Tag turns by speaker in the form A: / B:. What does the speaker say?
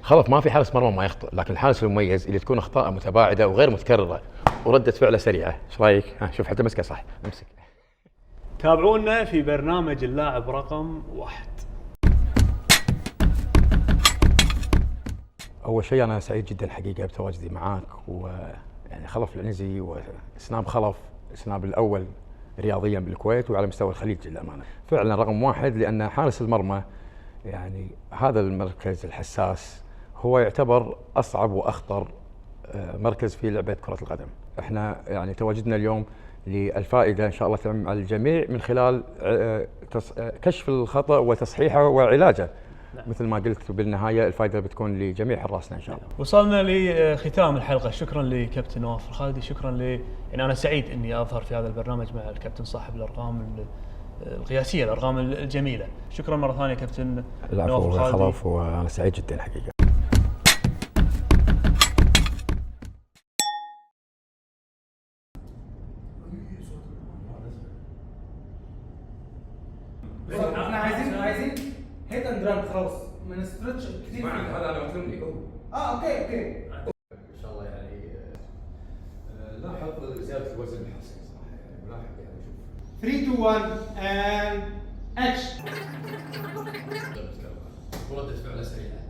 A: خلف ما في حارس مرمى ما يخطئ، لكن الحارس المميز اللي تكون اخطاءه متباعده وغير متكرره ورده فعله سريعه. ايش رايك؟ شوف حتى مسكه صح، امسك.
B: تابعونا في برنامج اللاعب رقم 1.
A: اول شيء انا سعيد جدا حقيقه بتواجدي معاك، ويعني خلف العنزي وسناب خلف، سناب الاول رياضيا بالكويت وعلى مستوى الخليج للامانه. فعلا رقم واحد، لان حارس المرمى يعني هذا المركز الحساس هو يعتبر اصعب واخطر مركز في لعبه كره القدم. احنا يعني تواجدنا اليوم للفائده ان شاء الله تعم على الجميع من خلال كشف الخطا وتصحيحه وعلاجه. مثل ما قلت، بالنهايه الفائده بتكون لجميع حراسنا ان شاء الله.
B: وصلنا لختام الحلقه، شكرا لكابتن نواف الخالدي، شكرا يعني انا سعيد اني اظهر في هذا البرنامج مع الكابتن صاحب الارقام القياسيه، الارقام الجميله. شكرا مره ثانيه كابتن نواف الخالدي.
A: العفو، وانا سعيد جدا حقيقه.
C: احنا عايزين هيد اند ران خلاص، ما نسترتش كتير.
A: هذا انا متمني.
C: اوكي
A: ان شاء الله يعني لاحظ زياده الوزن الحسي صراحه، يعني ملاحظ يعني شوف
C: 3 2 1 and اكشن.
A: ردة فعله سريعه.